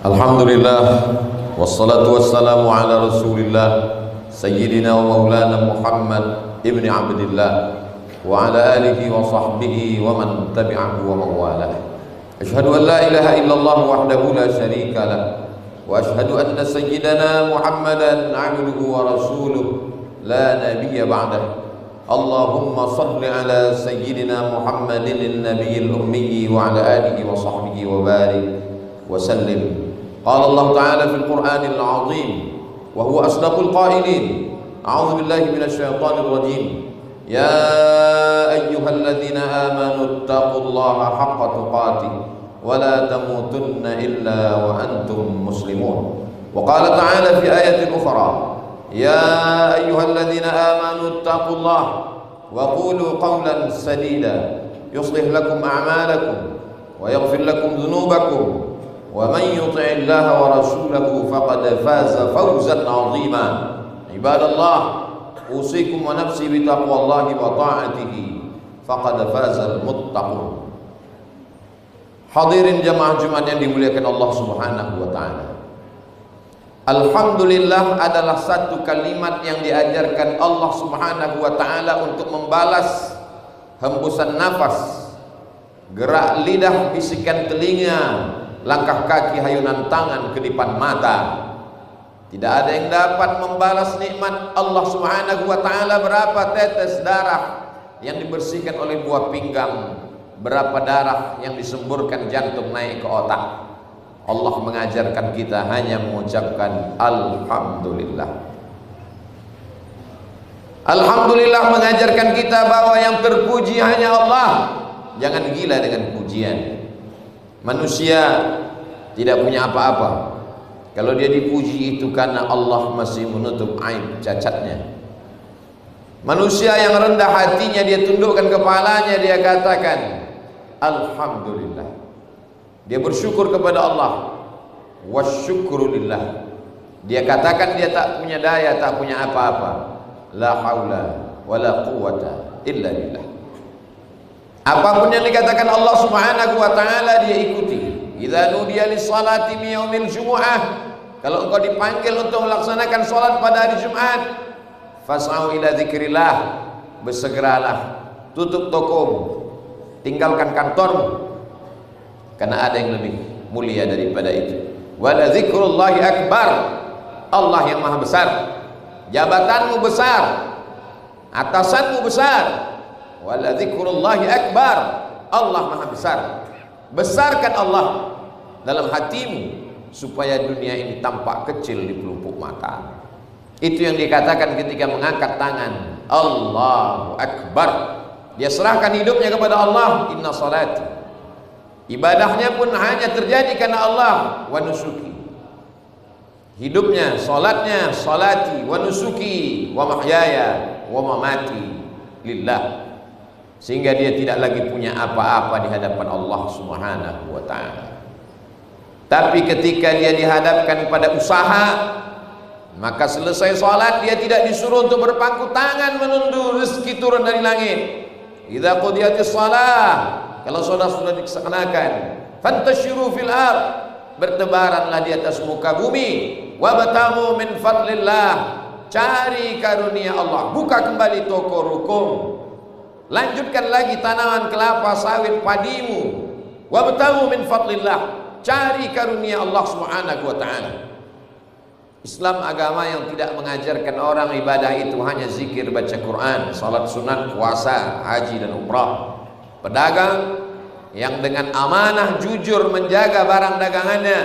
Alhamdulillah, wassalatu wassalamu ala rasulillah Sayyidina wa maulana Muhammad ibni Abdillah wa ala alihi wa sahbihi wa man tabi'ahu wa mawalah. Ashhadu an la ilaha illallah wahdahu la sharika lah, wa ashhadu anna sayyidana Muhammadan abduhu wa rasuluh la nabiyya ba'dah. Allahumma salli ala sayyidina Muhammadin an-nabiyil ummi wa ala alihi wa sahbihi wa barik wa sallim. قال الله تعالى في القرآن العظيم وهو أصدق القائلين: أعوذ بالله من الشيطان الرجيم يا أيها الذين آمنوا اتقوا الله حق تقاته ولا تموتن إلا وأنتم مسلمون. وقال تعالى في آية أخرى: يا أيها الذين آمنوا اتقوا الله وقولوا قولا سديدا يصلح لكم أعمالكم ويغفر لكم ذنوبكم ومن يطع الله ورسوله فقد فاز فوزا عظيما. عباد الله، أوصيكم ونفسي بتقوى الله وطاعته فقد فاز المتقون. Hadirin jamaah Jumat yang dimuliakan Allah Subhanahu wa taala. Alhamdulillah adalah satu kalimat yang diajarkan Allah Subhanahu wa taala untuk membalas hembusan nafas, gerak lidah, bisikan telinga, langkah kaki, hayunan tangan, kedipan mata. Tidak ada yang dapat membalas nikmat Allah Subhanahu wa taala. Berapa tetes darah yang dibersihkan oleh buah pinggang, berapa darah yang disemburkan jantung naik ke otak. Allah mengajarkan kita hanya mengucapkan alhamdulillah. Alhamdulillah mengajarkan kita bahwa yang terpuji hanya Allah. Jangan gila dengan pujian. Manusia tidak punya apa-apa. Kalau dia dipuji itu karena Allah masih menutup aib cacatnya. Manusia yang rendah hatinya, dia tundukkan kepalanya, dia katakan alhamdulillah. Dia bersyukur kepada Allah. Wasyukrulillah. Dia katakan dia tak punya daya, tak punya apa-apa. La haula wala quwata illa billah. Apapun yang dikatakan Allah Subhanahu wa taala dia ikuti. Idza nudiya lis-salati min yaumil jumu'ah, kalau engkau dipanggil untuk melaksanakan salat pada hari Jumat, fas'au ila dzikrillah, bersegeralah, tutup tokomu, tinggalkan kantormu, karena ada yang lebih mulia daripada itu. Wa la dzikrullahi akbar, Allah yang maha besar. Jabatanmu besar, atasanmu besar. Wala dzikrullahi akbar, Allah maha besar. Besarkan Allah dalam hatimu supaya dunia ini tampak kecil di pelupuk mata. Itu yang dikatakan ketika mengangkat tangan, Allahu akbar. Dia serahkan hidupnya kepada Allah. Inna salati, ibadahnya pun hanya terjadi karena Allah. Wa nusuki, hidupnya, salatnya, salati, wa nusuki, wa mahyaya, wa mamati lillah. Sehingga dia tidak lagi punya apa-apa di hadapan Allah Subhanahu wa ta'ala. Tapi ketika dia dihadapkan pada usaha, maka selesai sholat dia tidak disuruh untuk berpangku tangan menunggu rezeki turun dari langit. Idza qudiyatis shalah, kalau sholat sudah dilaksanakan, fantashiru fil ard, bertebaranlah di atas muka bumi. Wabtagu min fadlillah, cari karunia Allah. Buka kembali toko rukum, lanjutkan lagi tanaman kelapa sawit padimu. Wabtagu min fadlillah, cari karunia Allah Subhanahu wa ta'ala. Islam agama yang tidak mengajarkan orang ibadah itu hanya zikir, baca Quran, salat sunat, puasa, haji dan umrah. Pedagang yang dengan amanah jujur menjaga barang dagangannya,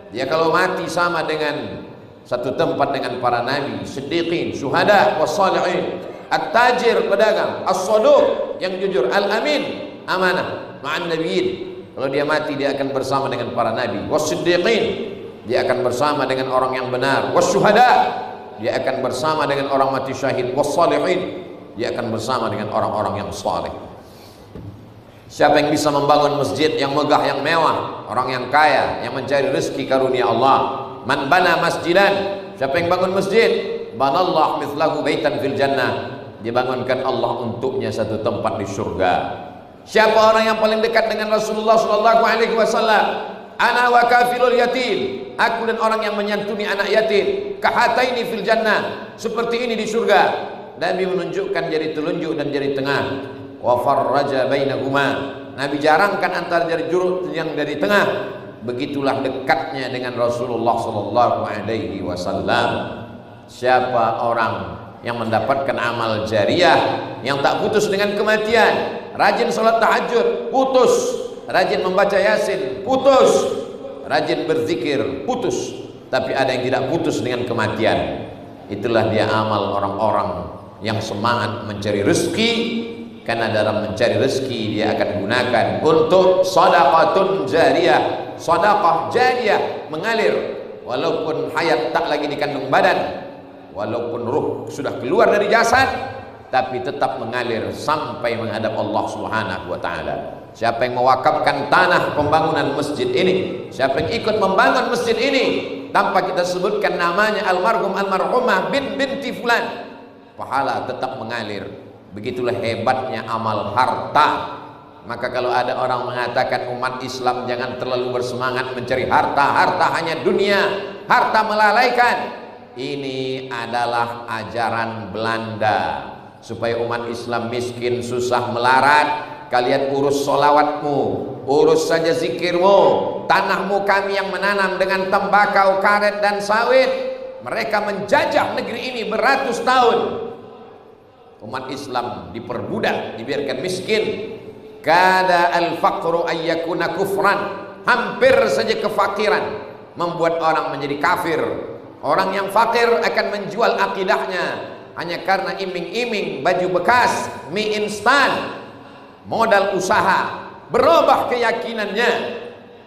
dia kalau mati sama dengan satu tempat dengan para nabi, siddiqin, syuhada, wassalihin. At-tajir, pedagang, as-saduq, yang jujur, al-amin, amanah, ma'an nabiyyin. Kalau dia mati dia akan bersama dengan para nabi. Was-siddiqin, dia akan bersama dengan orang yang benar. Was-syuhada, dia akan bersama dengan orang mati syahid. Was-salihin, dia akan bersama dengan orang-orang yang saleh. Siapa yang bisa membangun masjid yang megah, yang mewah, orang yang kaya, yang mencari rezeki karunia Allah. Man bana masjidan, siapa yang bangun masjid, banallah mithlahu baitan fil jannah, dibangunkan Allah untuknya satu tempat di surga. Siapa orang yang paling dekat dengan Rasulullah sallallahu alaihi wasallam? ana wa kafilul yatim, aku dan orang yang menyantuni anak yatim, kahataini fil jannah, seperti ini di surga. Nabi menunjukkan jari telunjuk dan jari tengah. Wa farraja bainahuma, Nabi jarangkan antara jari juru yang dari tengah. Begitulah dekatnya dengan Rasulullah sallallahu alaihi wasallam. Siapa orang yang mendapatkan amal jariah yang tak putus dengan kematian, rajin salat tahajud, putus, rajin membaca Yasin, putus, rajin berzikir, putus, tapi ada yang tidak putus dengan kematian. Itulah dia amal orang-orang yang semangat mencari rezeki, karena dalam mencari rezeki dia akan gunakan untuk sedekahun jariyah, sedekah jariyah mengalir walaupun hayat tak lagi dikandung badan, walaupun ruh sudah keluar dari jasad, tapi tetap mengalir sampai menghadap Allah Subhanahu wa taala. Siapa yang mewakafkan tanah pembangunan masjid ini, siapa yang ikut membangun masjid ini tanpa kita sebutkan namanya almarhum almarhumah binti fulan, pahala tetap mengalir. Begitulah hebatnya amal harta. Maka kalau ada orang mengatakan umat Islam jangan terlalu bersemangat mencari harta, harta hanya dunia, harta melalaikan, ini adalah ajaran Belanda supaya umat Islam miskin, susah, melarat. Kalian urus solawatmu, urus saja zikirmu, tanahmu kami yang menanam dengan tembakau, karet dan sawit. Mereka menjajah negeri ini beratus tahun. Umat Islam diperbudak, dibiarkan miskin. Kada al-faqru ayyakuna kufran, hampir saja kefakiran membuat orang menjadi kafir. Orang yang fakir akan menjual akidahnya hanya karena iming-iming baju bekas, mie instan, modal usaha, berubah keyakinannya.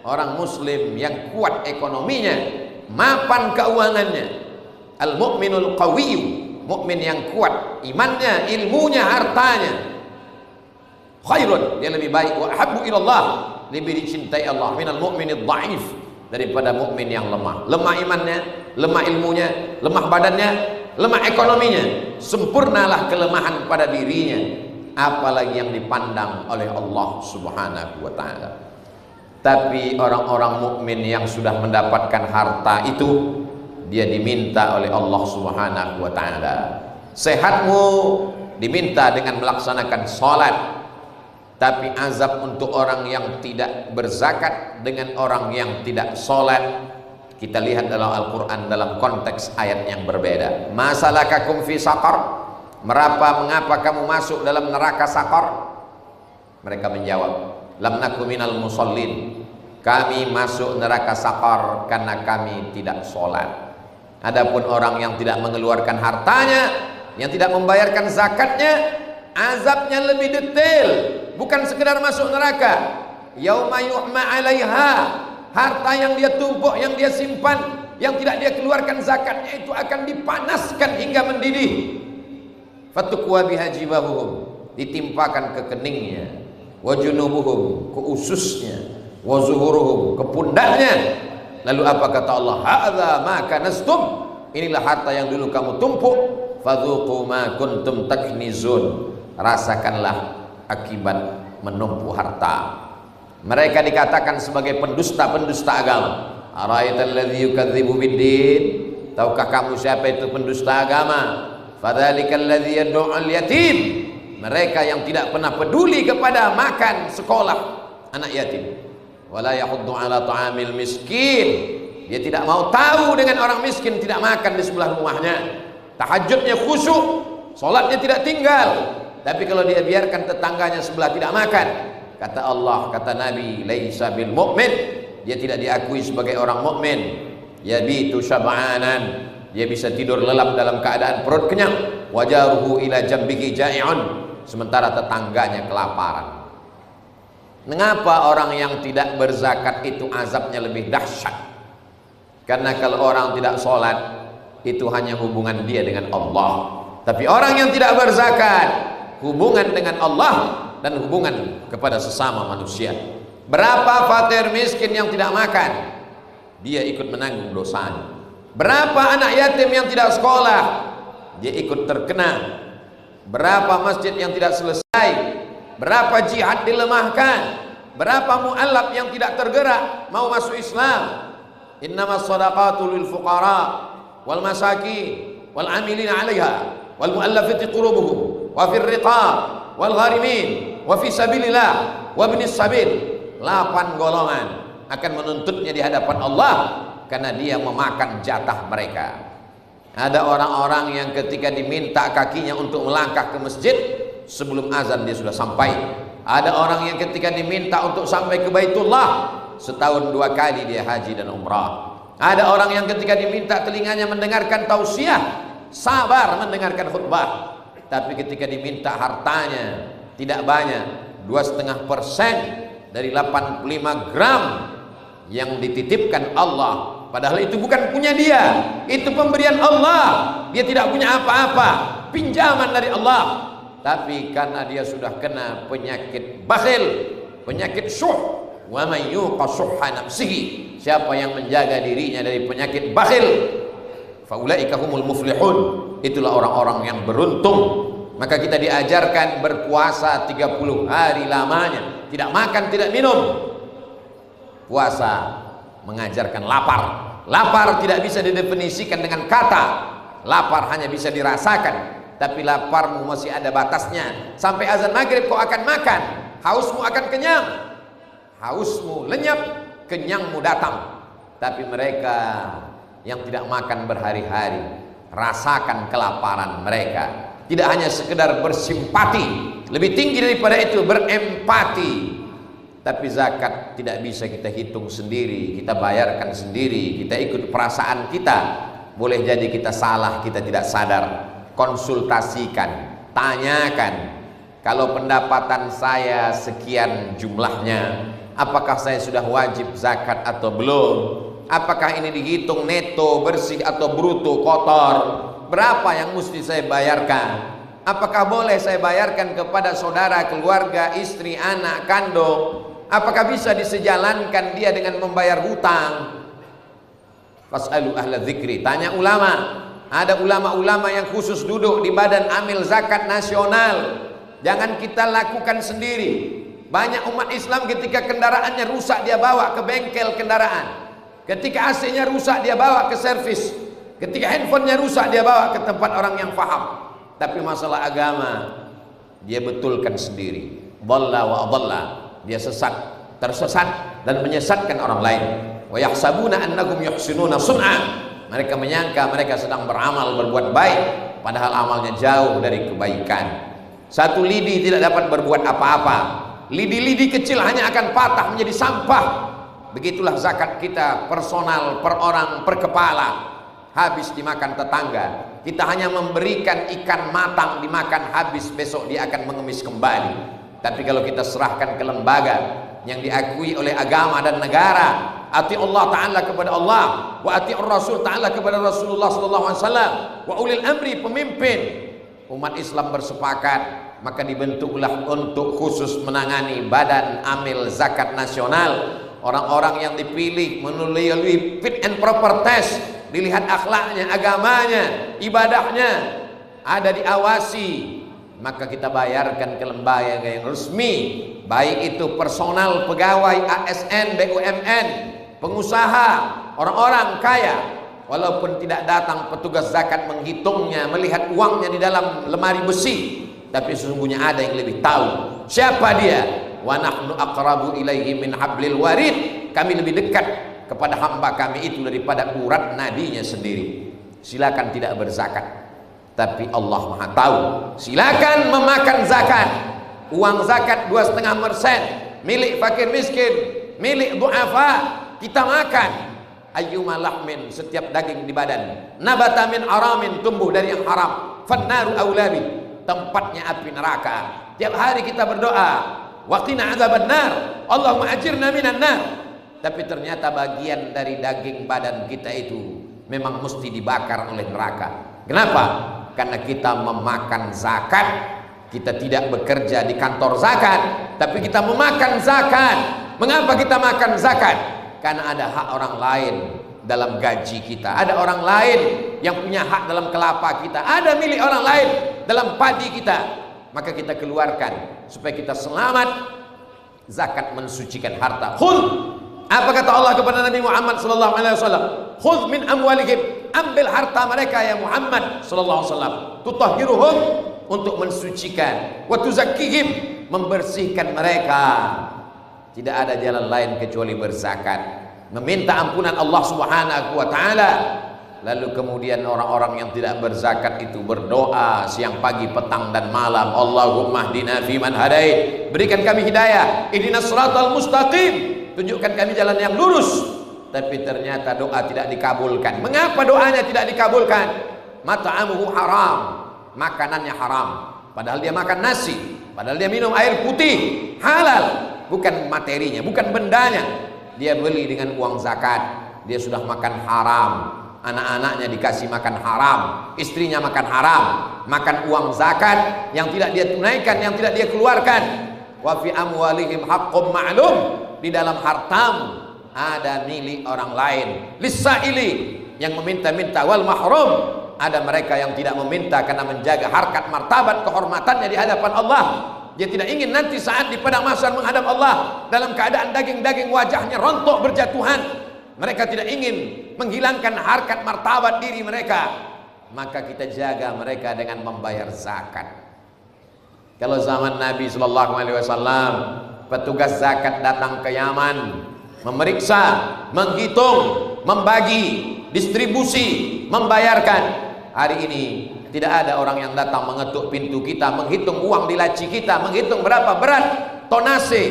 Orang muslim yang kuat ekonominya, mapan keuangannya, al-mu'minul qawiyyu, mukmin yang kuat imannya, ilmunya, hartanya, khairun, dia lebih baik, wa habbu ilallah, lebih dicintai Allah, minal mu'minid dhaif, daripada mukmin yang lemah. Lemah imannya, lemah ilmunya, lemah badannya, lemah ekonominya. Sempurnalah kelemahan pada dirinya, apalagi yang dipandang oleh Allah Subhanahu wa taala. Tapi orang-orang mukmin yang sudah mendapatkan harta itu, dia diminta oleh Allah Subhanahu wa taala, sehatmu diminta dengan melaksanakan salat. Tapi azab untuk orang yang tidak berzakat dengan orang yang tidak salat, kita lihat dalam Al-Quran dalam konteks ayat yang berbeda. Masalakakum fi saqar, mengapa kamu masuk dalam neraka saqar? Mereka menjawab, lam naku minal musallin, kami masuk neraka saqar karena kami tidak salat. Adapun orang yang tidak mengeluarkan hartanya, yang tidak membayarkan zakatnya, azabnya lebih detail, bukan sekedar masuk neraka. Yauma yu'ma 'alaiha, harta yang dia tumpuk, yang dia simpan, yang tidak dia keluarkan zakatnya itu akan dipanaskan hingga mendidih. Fatukwa biha jibahuhum, ditimpakan ke keningnya, wa junubuhum, ke ususnya, wa zuhuruhum, ke pundaknya. Lalu apa kata Allah? Hadza ma kanastum, inilah harta yang dulu kamu tumpuk. Fadzuqu ma kuntum taknizun, rasakanlah akibat menumpuk harta. Mereka dikatakan sebagai pendusta-pendusta agama. Ara'aital ladzi yukadzibu biddin, tahukah kamu siapa itu pendusta agama? Fadzalikal ladzi yad'u'al yatim, mereka yang tidak pernah peduli kepada makan sekolah anak yatim. Wala yahuddu ala ta'amil miskin, dia tidak mau tahu dengan orang miskin tidak makan di sebelah rumahnya. Tahajudnya khusyuk, salatnya tidak tinggal, tapi kalau dia biarkan tetangganya sebelah tidak makan, kata Allah, kata Nabi, laisa bil mu'min, dia tidak diakui sebagai orang mukmin. Yabitu syab'anan, dia bisa tidur lelap dalam keadaan perut kenyang. Wajaruhu ila jambihi ja'i'un, sementara tetangganya kelaparan. Mengapa orang yang tidak berzakat itu azabnya lebih dahsyat? Karena kalau orang tidak sholat, itu hanya hubungan dia dengan Allah. Tapi orang yang tidak berzakat, hubungan dengan Allah dan hubungan kepada sesama manusia. Berapa fakir miskin yang tidak makan, dia ikut menanggung dosanya. Berapa anak yatim yang tidak sekolah, dia ikut terkena. Berapa masjid yang tidak selesai, berapa jihad dilemahkan, Berapa mu'allaf yang tidak tergerak mau masuk Islam? Innamas shadaqatu lil fuqara wal masakin wal amilina 'alaiha wal mu'allafati qulubuhum wa fir riqab wal gharimin wa fi sabilillah wa ibnis sabil. 8 golongan akan menuntutnya di hadapan Allah karena dia memakan jatah mereka. Ada orang-orang yang ketika diminta kakinya untuk melangkah ke masjid, sebelum azan dia sudah sampai. Ada orang yang ketika diminta untuk sampai ke Baitullah, setahun 2 kali dia haji dan umrah. Ada orang yang ketika diminta telinganya mendengarkan tausiah, sabar mendengarkan khutbah. Tapi ketika diminta hartanya tidak banyak, 2,5% dari 85 gram yang dititipkan Allah, padahal itu bukan punya dia, itu pemberian Allah. Dia tidak punya apa-apa, pinjaman dari Allah. Tapi karena dia sudah kena penyakit bakhil, penyakit syuh, wa may yuqa syuhha nafsihi, siapa yang menjaga dirinya dari penyakit bakhil, faulaika humul muflihun, itulah orang-orang yang beruntung. Maka kita diajarkan berpuasa 30 hari lamanya, tidak makan, tidak minum. Puasa mengajarkan lapar. Lapar tidak bisa didefinisikan dengan kata. Lapar hanya bisa dirasakan. Tapi laparmu masih ada batasnya. Sampai azan maghrib kau akan makan, hausmu akan kenyang. Hausmu lenyap, kenyangmu datang. Tapi mereka yang tidak makan berhari-hari, rasakan kelaparan mereka. Tidak hanya sekedar bersimpati, lebih tinggi daripada itu berempati. Tapi zakat tidak bisa kita hitung sendiri, kita bayarkan sendiri, kita ikut perasaan kita. Boleh jadi kita salah, kita tidak sadar. Konsultasikan, tanyakan, kalau pendapatan saya sekian jumlahnya, apakah saya sudah wajib zakat atau belum? Apakah ini dihitung neto, bersih atau bruto, kotor? Berapa yang mesti saya bayarkan? Apakah boleh saya bayarkan kepada saudara, keluarga, istri, anak, kandung? Apakah bisa disejalankan dia dengan membayar hutang? Fas'alu ahla dzikri, tanya ulama. Ada ulama-ulama yang khusus duduk di badan amil zakat nasional. Jangan kita lakukan sendiri. Banyak umat Islam ketika kendaraannya rusak dia bawa ke bengkel kendaraan. Ketika AC-nya rusak dia bawa ke servis. Ketika handphonenya rusak dia bawa ke tempat orang yang paham. Tapi masalah agama dia betulkan sendiri. Dhalla wa adalla, dia sesat, tersesat dan menyesatkan orang lain. Wa yahsabuna annahum yuhsinuna sun'a, mereka menyangka mereka sedang beramal berbuat baik, padahal amalnya jauh dari kebaikan. Satu lidi tidak dapat berbuat apa-apa. Lidi-lidi kecil hanya akan patah menjadi sampah. Begitulah zakat kita, personal, per orang, per kepala, habis dimakan tetangga. Kita hanya memberikan ikan matang, dimakan habis, besok dia akan mengemis kembali. Tapi kalau kita serahkan ke lembaga yang diakui oleh agama dan negara, ati Allah Ta'ala kepada Allah, wa ati Rasul Ta'ala kepada Rasulullah SAW, wa ulil amri, pemimpin umat Islam bersepakat, maka dibentuklah untuk khusus menangani badan amil zakat nasional. Orang-orang yang dipilih melalui fit and proper test, dilihat akhlaknya, agamanya, ibadahnya, ada diawasi, maka kita bayarkan ke lembaga yang resmi, baik itu personal, pegawai, ASN, BUMN, pengusaha, orang-orang kaya. Walaupun tidak datang petugas zakat menghitungnya, melihat uangnya di dalam lemari besi, tapi sesungguhnya ada yang lebih tahu siapa dia. Wa nahnu aqrabu ilaihi min hablil warid, kami lebih dekat kepada hamba kami itu daripada urat nadinya sendiri. Silakan tidak berzakat, tapi Allah Maha tahu. Silakan memakan zakat. Uang zakat 2,5% milik fakir miskin, milik duafa, kita makan. Ayyuma lahmin, setiap daging di badan, nabata min aramin, tumbuh dari yang haram, fannaru aulabi, tempatnya api neraka. Tiap hari kita berdoa, waqina adzabannar, Allahumma ajirna minan nar. Tapi ternyata bagian dari daging badan kita itu memang mesti dibakar oleh neraka. Kenapa? Karena kita memakan zakat. Kita tidak bekerja di kantor zakat, tapi kita memakan zakat. Mengapa kita makan zakat? Karena ada hak orang lain dalam gaji kita, ada orang lain yang punya hak dalam kelapa kita, ada milik orang lain dalam padi kita. Maka kita keluarkan supaya kita selamat Zakat mensucikan harta. Khudh, apa kata Allah kepada Nabi Muhammad sallallahu alaihi wasallam? Khudh min amwalihim, ambil harta mereka ya Muhammad sallallahu alaihi wasallam. Tutahhiruhum, untuk mensucikan, wa tuzakkihim, membersihkan mereka. Tidak ada jalan lain kecuali berzakat, meminta ampunan Allah Subhanahu wa taala. Lalu kemudian orang-orang yang tidak berzakat itu berdoa siang, pagi, petang dan malam, Allahumma hdina fiman hadait, berikan kami hidayah, ihdinas siratal mustaqim, tunjukkan kami jalan yang lurus. Tapi ternyata doa tidak dikabulkan. Mengapa doanya tidak dikabulkan? Mat'amuhu haram, makanannya haram, padahal dia makan nasi, padahal dia minum air putih halal. Bukan materinya, bukan bendanya, dia beli dengan uang zakat, dia sudah makan haram. Anak-anaknya dikasih makan haram, istrinya makan haram, makan uang zakat yang tidak dia tunaikan, yang tidak dia keluarkan. Wa fi amwalihim haqqum ma'lum, di dalam hartamu ada milik orang lain. Lis-sa'ili, yang meminta-minta, wal mahrum, ada mereka yang tidak meminta karena menjaga harkat martabat kehormatannya di hadapan Allah. Dia tidak ingin nanti saat di padang mahsyar menghadap Allah dalam keadaan daging-daging wajahnya rontok berjatuhan. Mereka tidak ingin menghilangkan harkat martabat diri mereka, maka kita jaga mereka dengan membayar zakat. Kalau zaman Nabi Shallallahu Alaihi Wasallam, petugas zakat datang ke Yaman, memeriksa, menghitung, membagi, distribusi, membayarkan. Hari ini tidak ada orang yang datang mengetuk pintu kita, menghitung uang di laci kita, menghitung berapa berat tonase,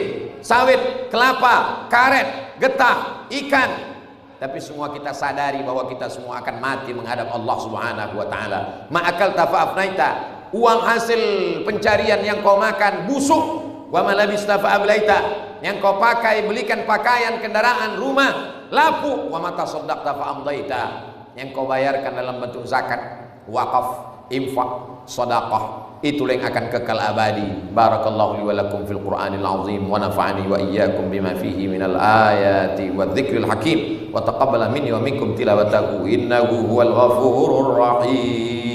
sawit, kelapa, karet, getah, ikan. Tapi semua kita sadari bahwa kita semua akan mati menghadap Allah Subhanahu wa taala. Ma'akal tafa'afnaita, uang hasil pencarian yang kau makan busuk, wa malabista fa'ablaita, yang kau pakai belikan pakaian, kendaraan, rumah, lapu, wa mata saddaqta fa'amdaita, yang kau bayarkan dalam bentuk zakat, wakaf, infak, sedekah, itulah yang akan kekal abadi. Barakallahu li wa lakum fil Qur'anil azim wa nafa'ani wa iyyakum bima fihi minal ayati wadh-dhikril hakim wa taqabbala minni wa minkum tilawatahu innahu huwal ghafurur rahim.